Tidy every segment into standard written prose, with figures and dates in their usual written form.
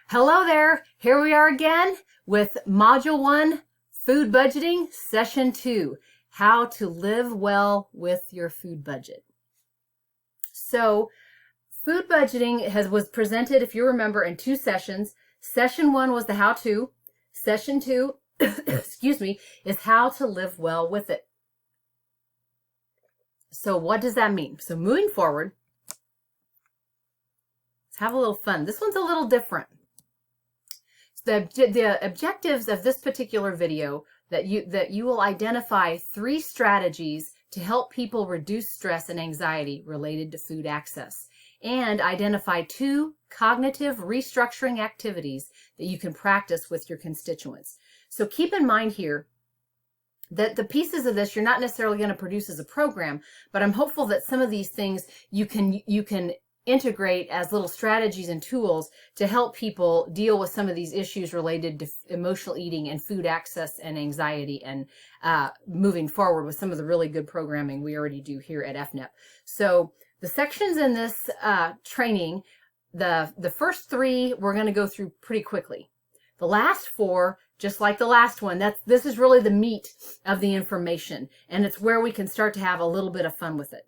Hello there. Here we are again with Module 1, Food Budgeting, Session 2, How to Live Well with Your Food Budget. So, food budgeting was presented, if you remember, in 2 sessions. Session 1 was the how-to. Session 2, excuse me, is how to live well with it. So what does that mean? So moving forward, let's have a little fun. This one's a little different. The objectives of this particular video that you will identify 3 strategies to help people reduce stress and anxiety related to food access, and identify 2 cognitive restructuring activities that you can practice with your constituents. So keep in mind here that the pieces of this you're not necessarily going to produce as a program, but I'm hopeful that some of these things you can integrate as little strategies and tools to help people deal with some of these issues related to emotional eating and food access and anxiety, and moving forward with some of the really good programming we already do here at EFNEP. So the sections in this training, the first 3 we're going to go through pretty quickly. The last 4, just like the last one, this is really the meat of the information, and it's where we can start to have a little bit of fun with it.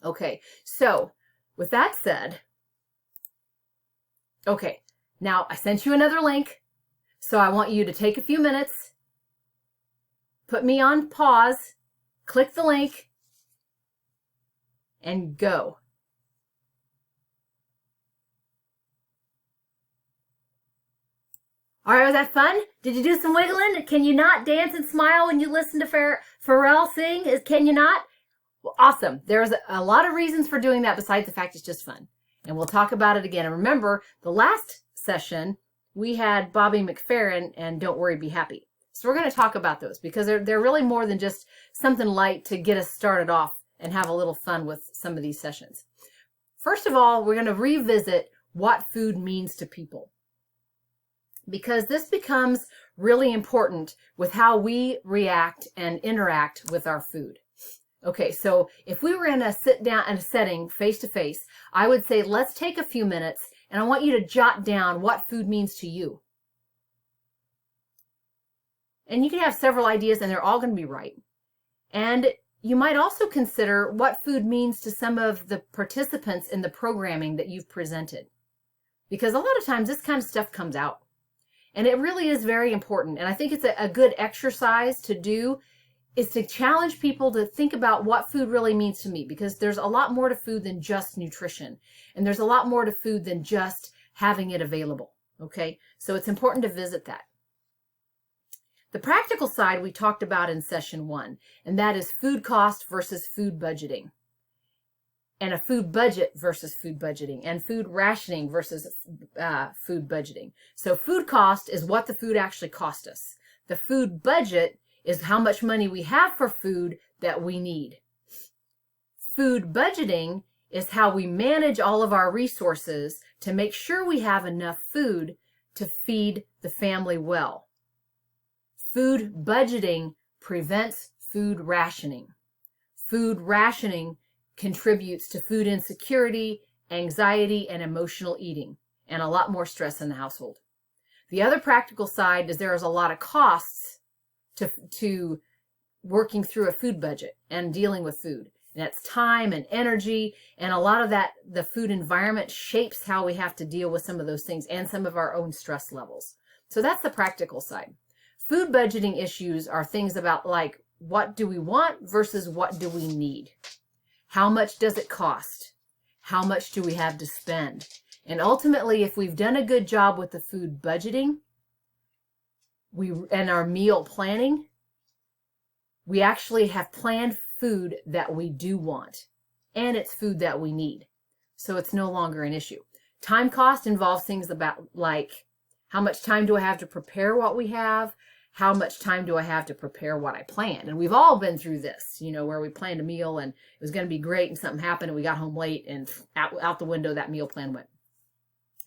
Okay, so with that said, okay, now I sent you another link, so I want you to take a few minutes, put me on pause, click the link, and go. All right, was that fun? Did you do some wiggling? Can you not dance and smile when you listen to Pharrell sing? Can you not? Well, awesome. There's a lot of reasons for doing that besides the fact it's just fun. And we'll talk about it again. And remember, the last session, we had Bobby McFerrin and Don't Worry, Be Happy. So we're going to talk about those because they're really more than just something light to get us started off and have a little fun with some of these sessions. First of all, we're going to revisit what food means to people, because this becomes really important with how we react and interact with our food. Okay, so if we were in a setting face-to-face, I would say let's take a few minutes and I want you to jot down what food means to you. And you can have several ideas and they're all going to be right. And you might also consider what food means to some of the participants in the programming that you've presented. Because a lot of times this kind of stuff comes out. And it really is very important. And I think it's a good exercise to do, is to challenge people to think about what food really means to me, because there's a lot more to food than just nutrition. And there's a lot more to food than just having it available. Okay, so it's important to visit that. The practical side we talked about in session 1, and that is food cost versus food budgeting, and a food budget versus food budgeting, and food rationing versus food budgeting. So food cost is what the food actually cost us. The food budget is how much money we have for food that we need. Food budgeting is how we manage all of our resources to make sure we have enough food to feed the family well. Food budgeting prevents food rationing. Food rationing contributes to food insecurity, anxiety, and emotional eating, and a lot more stress in the household. The other practical side is there is a lot of costs to working through a food budget and dealing with food. And that's time and energy, and a lot of that, the food environment shapes how we have to deal with some of those things and some of our own stress levels. So that's the practical side. Food budgeting issues are things about like, what do we want versus what do we need? How much does it cost? How much do we have to spend? And ultimately, if we've done a good job with the food budgeting, and our meal planning, we actually have planned food that we do want, and it's food that we need. So it's no longer an issue. Time cost involves things about like, how much time do I have to prepare what we have? How much time do I have to prepare what I planned? And we've all been through this, you know, where we planned a meal and it was going to be great and something happened and we got home late and out the window that meal plan went.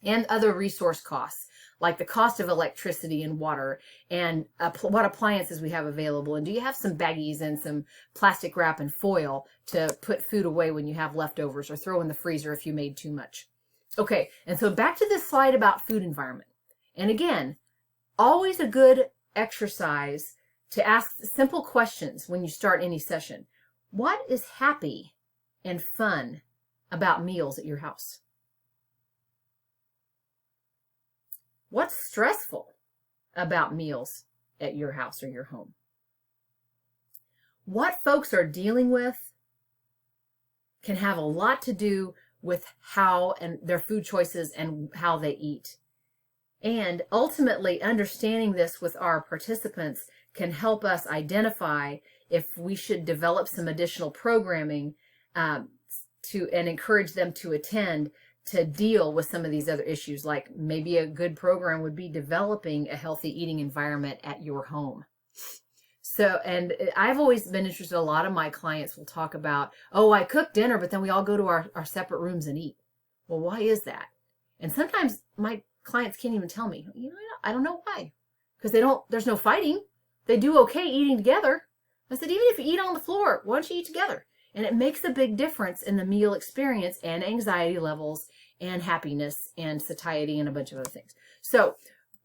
And other resource costs, like the cost of electricity and water, and what appliances we have available. And do you have some baggies and some plastic wrap and foil to put food away when you have leftovers, or throw in the freezer if you made too much? Okay, and so back to this slide about food environment. And again, always a good exercise to ask simple questions when you start any session. What is happy and fun about meals at your house? What's stressful about meals at your house or your home? What folks are dealing with can have a lot to do with how and their food choices and how they eat. And ultimately, understanding this with our participants can help us identify if we should develop some additional programming and encourage them to attend to deal with some of these other issues. Like maybe a good program would be developing a healthy eating environment at your home. So, and I've always been interested, a lot of my clients will talk about, oh, I cook dinner, but then we all go to our separate rooms and eat. Well, why is that? And sometimes my clients can't even tell me, I don't know why. Because there's no fighting. They do okay eating together. I said, even if you eat on the floor, why don't you eat together? And it makes a big difference in the meal experience and anxiety levels and happiness and satiety and a bunch of other things. So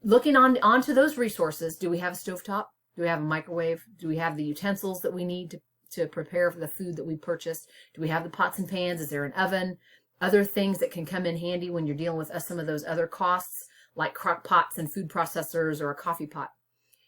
looking onto those resources, do we have a stovetop? Do we have a microwave? Do we have the utensils that we need to prepare for the food that we purchased? Do we have the pots and pans? Is there an oven? Other things that can come in handy when you're dealing with some of those other costs, like crock pots and food processors or a coffee pot.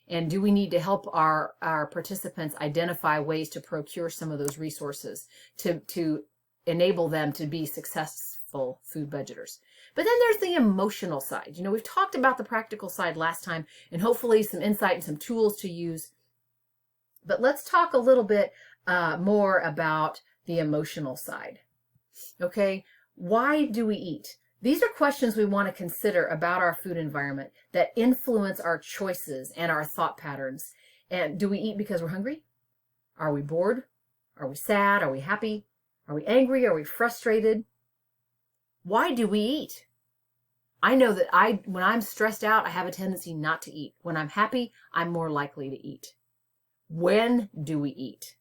And do we need to help our participants identify ways to procure some of those resources to enable them to be successful food budgeters? But then there's the emotional side. We've talked about the practical side last time and hopefully some insight and some tools to use. But let's talk a little bit more about the emotional side. Okay, why do we eat? These are questions we want to consider about our food environment that influence our choices and our thought patterns. And do we eat because we're hungry? Are we bored? Are we sad? Are we happy? Are we angry? Are we frustrated? Why do we eat? I know that when I'm stressed out, I have a tendency not to eat. When I'm happy, I'm more likely to eat. When do we eat?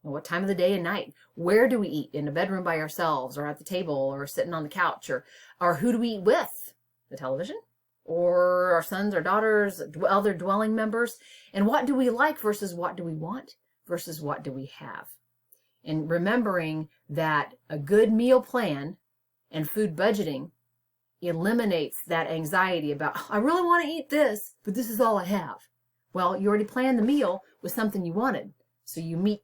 What time of the day and night? Where do we eat? In a bedroom by ourselves, or at the table, or sitting on the couch, or who do we eat with? The television? Or our sons or daughters, other dwelling members? And what do we like versus what do we want versus what do we have? And remembering that a good meal plan and food budgeting eliminates that anxiety about, I really want to eat this, but this is all I have. Well, you already planned the meal with something you wanted, so you meet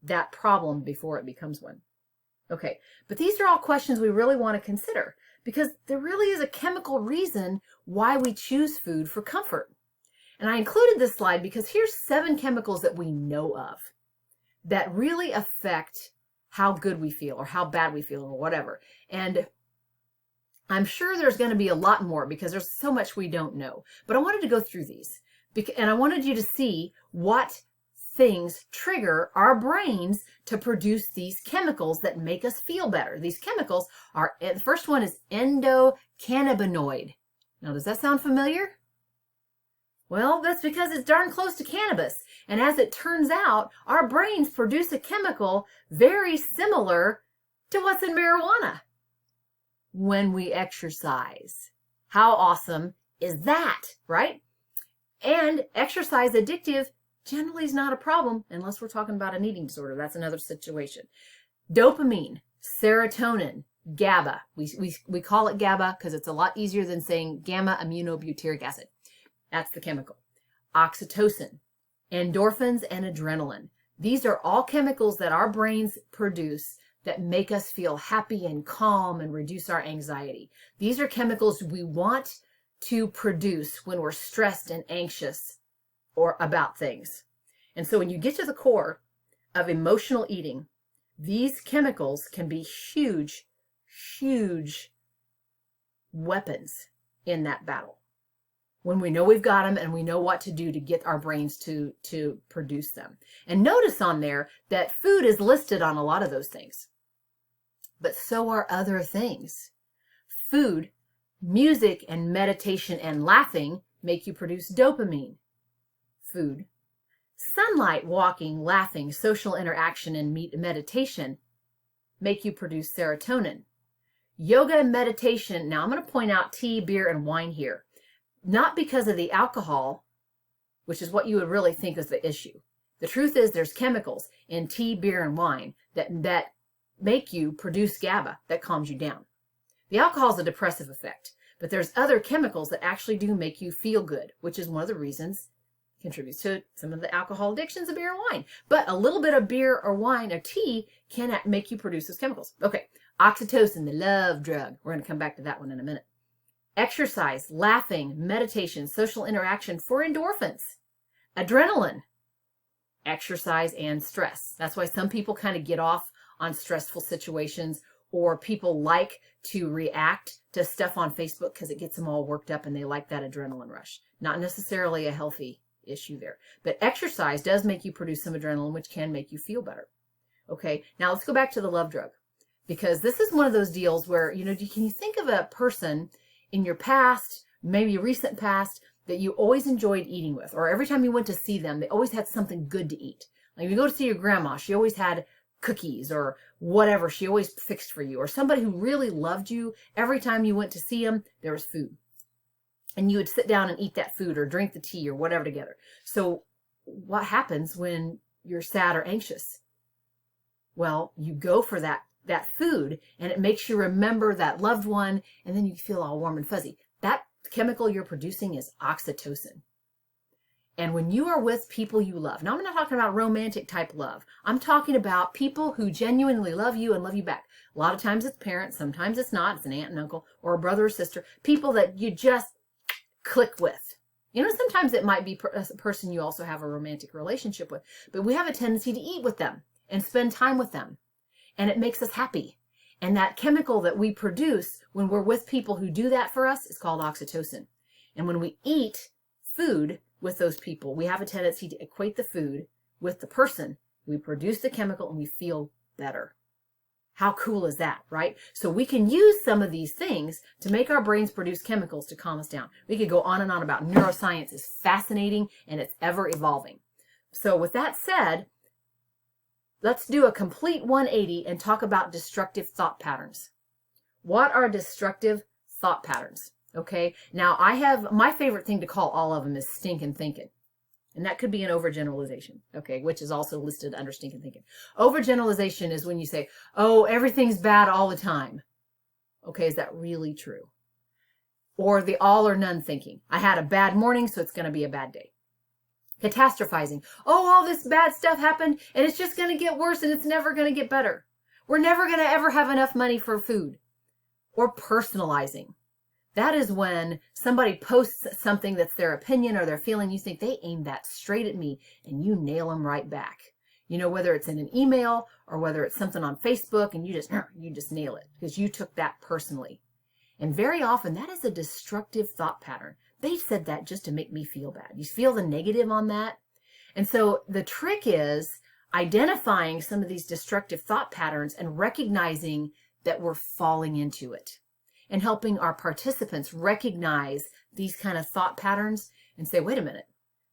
that problem before it becomes one. Okay, but these are all questions we really want to consider because there really is a chemical reason why we choose food for comfort. And I included this slide because here's 7 chemicals that we know of that really affect how good we feel or how bad we feel or whatever. And I'm sure there's going to be a lot more because there's so much we don't know. But I wanted to go through these and I wanted you to see what things trigger our brains to produce these chemicals that make us feel better. These chemicals are, the first one is endocannabinoid. Now, does that sound familiar? Well, that's because it's darn close to cannabis. And as it turns out, our brains produce a chemical very similar to what's in marijuana when we exercise. How awesome is that, right? And exercise addictive generally is not a problem unless we're talking about an eating disorder. That's another situation. Dopamine, serotonin, GABA. We call it GABA because it's a lot easier than saying gamma aminobutyric acid. That's the chemical. Oxytocin, endorphins, and adrenaline. These are all chemicals that our brains produce that make us feel happy and calm and reduce our anxiety. These are chemicals we want to produce when we're stressed and anxious or about things. And so when you get to the core of emotional eating, these chemicals can be huge, huge weapons in that battle. When we know we've got them and we know what to do to get our brains to produce them. And notice on there that food is listed on a lot of those things. But so are other things. Food, music, and meditation and laughing make you produce dopamine. Food. Sunlight, walking, laughing, social interaction, and meditation make you produce serotonin. Yoga and meditation. Now I'm going to point out tea, beer, and wine here. Not because of the alcohol, which is what you would really think is the issue. The truth is there's chemicals in tea, beer, and wine that make you produce GABA that calms you down. The alcohol is a depressive effect, but there's other chemicals that actually do make you feel good, which is one of the reasons contributes to some of the alcohol addictions of beer and wine. But a little bit of beer or wine or tea can make you produce those chemicals. Okay, oxytocin, the love drug. We're going to come back to that one in a minute. Exercise, laughing, meditation, social interaction for endorphins. Adrenaline, exercise, and stress. That's why some people kind of get off on stressful situations, or people like to react to stuff on Facebook because it gets them all worked up and they like that adrenaline rush. Not necessarily a healthy issue there. But exercise does make you produce some adrenaline, which can make you feel better. Okay, now let's go back to the love drug, because this is one of those deals where, can you think of a person in your past, maybe recent past, that you always enjoyed eating with, or every time you went to see them, they always had something good to eat. Like if you go to see your grandma, she always had cookies or whatever she always fixed for you, or somebody who really loved you. Every time you went to see them, there was food. And you would sit down and eat that food or drink the tea or whatever together. So what happens when you're sad or anxious? Well, you go for that food, and it makes you remember that loved one, and then you feel all warm and fuzzy. That chemical you're producing is oxytocin. And when you are with people you love, now I'm not talking about romantic type love. I'm talking about people who genuinely love you and love you back. A lot of times it's parents, sometimes it's not. It's an aunt and uncle or a brother or sister, people that you just click with. Sometimes it might be a person you also have a romantic relationship with, but we have a tendency to eat with them and spend time with them. And it makes us happy. And that chemical that we produce when we're with people who do that for us is called oxytocin. And when we eat food with those people, we have a tendency to equate the food with the person. We produce the chemical and we feel better. How cool is that, right? So we can use some of these things to make our brains produce chemicals to calm us down. We could go on and on about neuroscience. It's fascinating and it's ever evolving. So with that said, let's do a complete 180 and talk about destructive thought patterns. What are destructive thought patterns? Okay, now I have my favorite thing to call all of them is stinking thinking. And that could be an overgeneralization, okay, which is also listed under stinking thinking. Overgeneralization is when you say, oh, everything's bad all the time. Okay, is that really true? Or the all or none thinking. I had a bad morning, so it's going to be a bad day. Catastrophizing. Oh, all this bad stuff happened and it's just going to get worse and it's never going to get better. We're never going to ever have enough money for food. Or personalizing. That is when somebody posts something that's their opinion or their feeling. You think they aimed that straight at me and you nail them right back. Whether it's in an email or whether it's something on Facebook and you just nail it because you took that personally. And very often that is a destructive thought pattern. They said that just to make me feel bad. You feel the negative on that. And so the trick is identifying some of these destructive thought patterns and recognizing that we're falling into it, and helping our participants recognize these kind of thought patterns and say, wait a minute,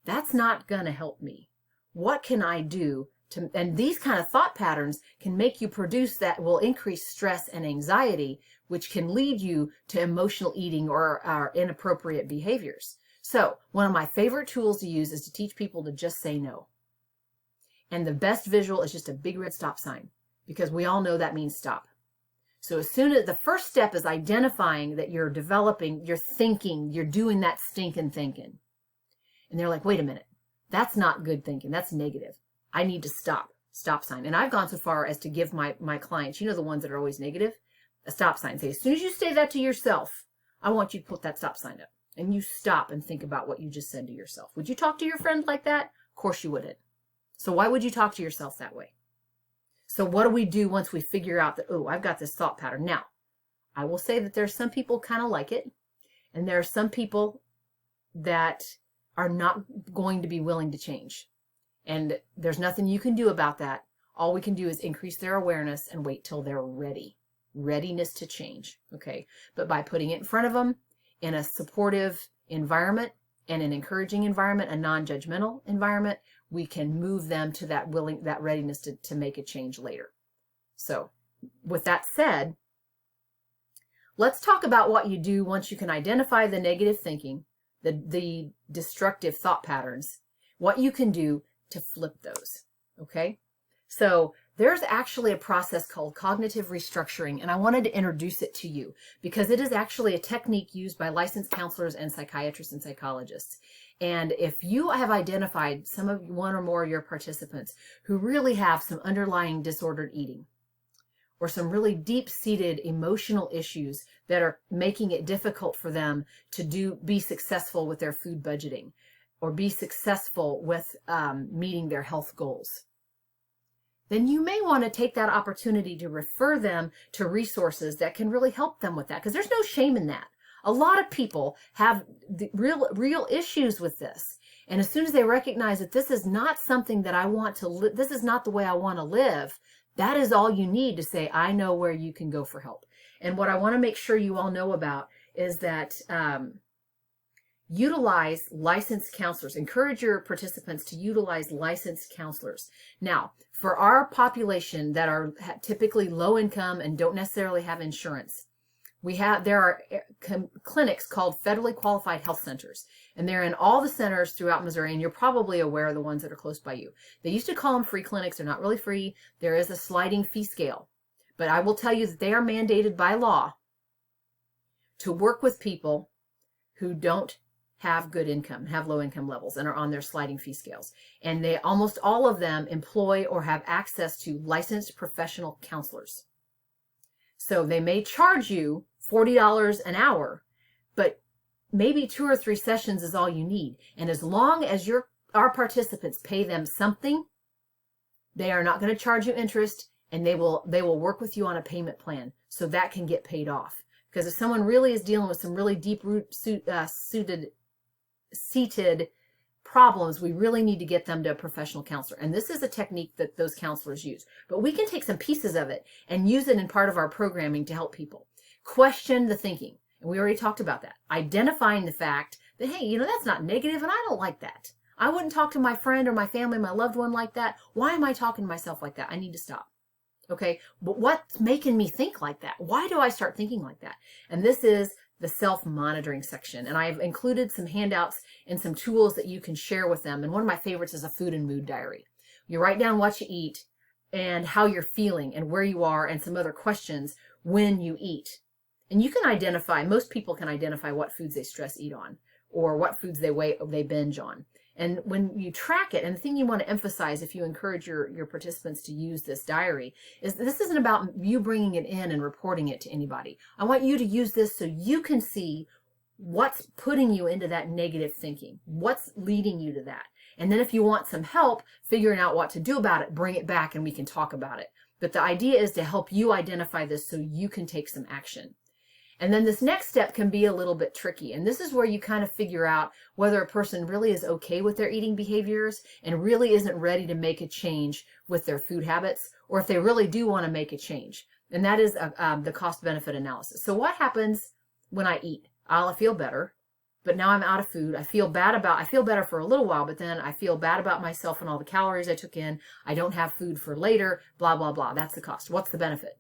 that's not going to help me. What can I do to, and these kind of thought patterns can make you produce that will increase stress and anxiety, which can lead you to emotional eating or inappropriate behaviors. So one of my favorite tools to use is to teach people to just say no. And the best visual is just a big red stop sign, because we all know that means stop. So as soon as the first step is identifying that you're developing, you're thinking, you're doing that stinking thinking. And they're like, wait a minute, that's not good thinking. That's negative. I need to stop. Stop sign. And I've gone so far as to give my clients, the ones that are always negative, a stop sign. Say, as soon as you say that to yourself, I want you to put that stop sign up. And you stop and think about what you just said to yourself. Would you talk to your friend like that? Of course you wouldn't. So why would you talk to yourself that way? So what do we do once we figure out that, oh, I've got this thought pattern? Now, I will say that there's some people kind of like it, and there are some people that are not going to be willing to change. And there's nothing you can do about that. All we can do is increase their awareness and wait till they're ready. Readiness to change, okay? But by putting it in front of them in a supportive environment and an encouraging environment, a non-judgmental environment, we can move them to that readiness to make a change later. So with that said, let's talk about what you do once you can identify the negative thinking, the destructive thought patterns, what you can do to flip those, okay? So there's actually a process called cognitive restructuring, and I wanted to introduce it to you because it is actually a technique used by licensed counselors and psychiatrists and psychologists. And if you have identified one or more of your participants who really have some underlying disordered eating or some really deep-seated emotional issues that are making it difficult for them to be successful with their food budgeting or be successful with meeting their health goals, then you may want to take that opportunity to refer them to resources that can really help them with that, because there's no shame in that. A lot of people have real issues with this. And as soon as they recognize that this is not something that I want to live, this is not the way I want to live, that is all you need to say, I know where you can go for help. And what I want to make sure you all know about is that utilize licensed counselors. Encourage your participants to utilize licensed counselors. Now, for our population that are typically low income and don't necessarily have insurance, there are clinics called federally qualified health centers, and they're in all the centers throughout Missouri, and you're probably aware of the ones that are close by you. They used to call them free clinics. They're not really free. There is a sliding fee scale, but I will tell you that they are mandated by law to work with people who don't have good income, have low income levels, and are on their sliding fee scales. And they almost all of them employ or have access to licensed professional counselors. So they may charge you $40 an hour, but maybe 2 or 3 sessions is all you need. And as long as our participants pay them something, they are not going to charge you interest, and they will work with you on a payment plan so that can get paid off. Because if someone really is dealing with some really deep seated problems, we really need to get them to a professional counselor. And this is a technique that those counselors use. But we can take some pieces of it and use it in part of our programming to help people. Question the thinking. And we already talked about that. Identifying the fact that, hey, that's not negative and I don't like that. I wouldn't talk to my friend or my family, my loved one like that. Why am I talking to myself like that? I need to stop. Okay, but what's making me think like that? Why do I start thinking like that? And this is the self-monitoring section. And I've included some handouts and some tools that you can share with them. And one of my favorites is a food and mood diary. You write down what you eat and how you're feeling and where you are and some other questions when you eat. And you can identify, most people can identify what foods they stress eat on or what foods they binge on. And when you track it, and the thing you want to emphasize if you encourage your participants to use this diary is this isn't about you bringing it in and reporting it to anybody. I want you to use this so you can see what's putting you into that negative thinking, what's leading you to that. And then if you want some help figuring out what to do about it, bring it back and we can talk about it. But the idea is to help you identify this so you can take some action. And then this next step can be a little bit tricky. And this is where you kind of figure out whether a person really is okay with their eating behaviors and really isn't ready to make a change with their food habits, or if they really do want to make a change. And that is the cost-benefit analysis. So what happens when I eat? I feel better, but now I'm out of food. I feel better for a little while, but then I feel bad about myself and all the calories I took in. I don't have food for later, blah, blah, blah. That's the cost. What's the benefit?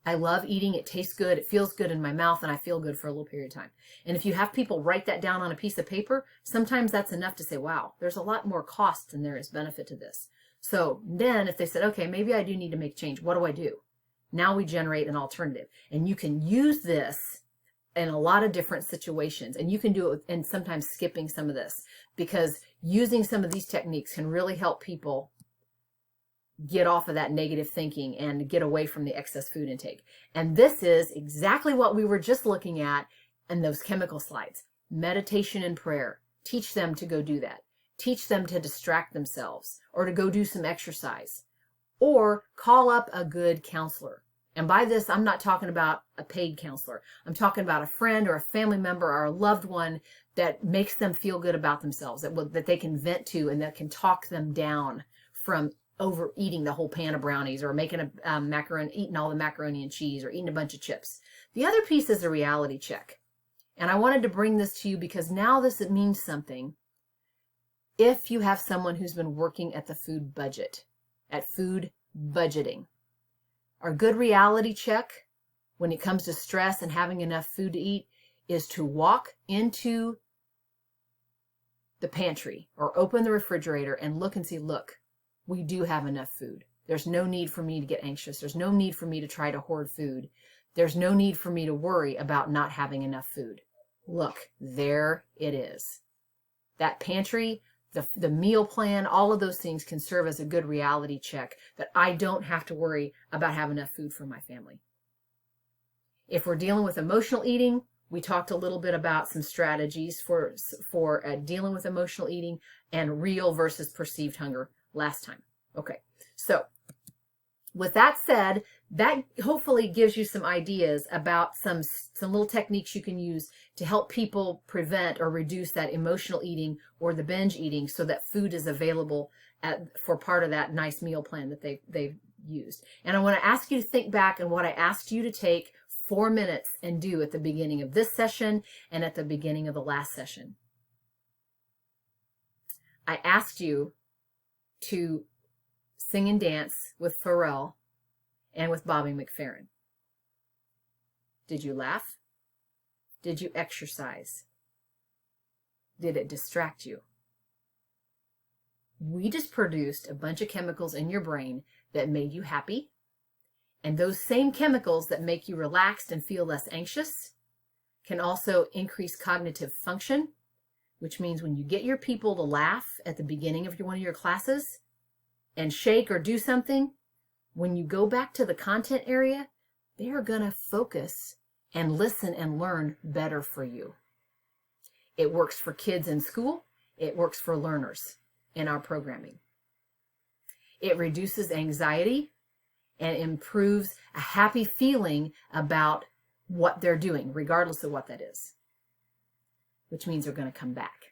I love eating. It tastes good. It feels good in my mouth, and I feel good for a little period of time. And if you have people write that down on a piece of paper, sometimes that's enough to say, wow, there's a lot more cost than there is benefit to this. So then if they said, okay, maybe I do need to make a change, what do I do? Now we generate an alternative. And you can use this in a lot of different situations. And you can do it and sometimes skipping some of this, because using some of these techniques can really help people get off of that negative thinking and get away from the excess food intake. And this is exactly what we were just looking at in those chemical slides. Meditation and prayer. Teach them to go do that. Teach them to distract themselves or to go do some exercise, or call up a good counselor. And by this, I'm not talking about a paid counselor. I'm talking about a friend or a family member or a loved one that makes them feel good about themselves, that they can vent to and that can talk them down from overeating the whole pan of brownies or making a macaroni, eating all the macaroni and cheese or eating a bunch of chips. The other piece is a reality check. And I wanted to bring this to you because now it means something. If you have someone who's been working at the food budget, at food budgeting, a good reality check when it comes to stress and having enough food to eat is to walk into the pantry or open the refrigerator and look and see, look, we do have enough food. There's no need for me to get anxious. There's no need for me to try to hoard food. There's no need for me to worry about not having enough food. Look, there it is. That pantry, the meal plan, all of those things can serve as a good reality check that I don't have to worry about having enough food for my family. If we're dealing with emotional eating, we talked a little bit about some strategies for dealing with emotional eating and real versus perceived hunger last time. Okay, so with that said, that hopefully gives you some ideas about some little techniques you can use to help people prevent or reduce that emotional eating or the binge eating so that food is available for part of that nice meal plan that they've used. And I want to ask you to think back on what I asked you to take 4 minutes and do at the beginning of this session and at the beginning of the last session. I asked you to sing and dance with Pharrell and with Bobby McFerrin. Did you laugh? Did you exercise? Did it distract you? We just produced a bunch of chemicals in your brain that made you happy. And those same chemicals that make you relaxed and feel less anxious can also increase cognitive function, which means when you get your people to laugh at the beginning of one of your classes and shake or do something, when you go back to the content area, they are going to focus and listen and learn better for you. It works for kids in school. It works for learners in our programming. It reduces anxiety and improves a happy feeling about what they're doing, regardless of what that is, which means they're going to come back.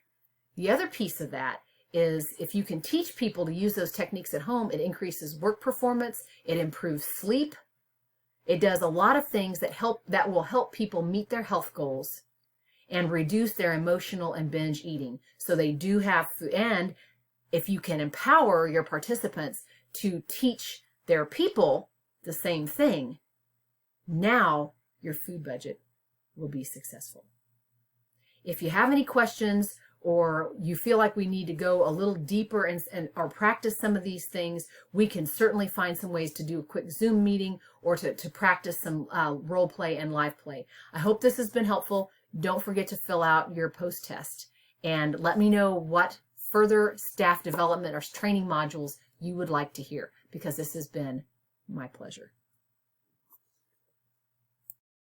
The other piece of that is if you can teach people to use those techniques at home, it increases work performance, it improves sleep, it does a lot of things that will help people meet their health goals and reduce their emotional and binge eating. So they do have food, and if you can empower your participants to teach their people the same thing, now your food budget will be successful. If you have any questions or you feel like we need to go a little deeper and or practice some of these things, we can certainly find some ways to do a quick Zoom meeting or to practice some role play and live play. I hope this has been helpful. Don't forget to fill out your post-test and let me know what further staff development or training modules you would like to hear, because this has been my pleasure.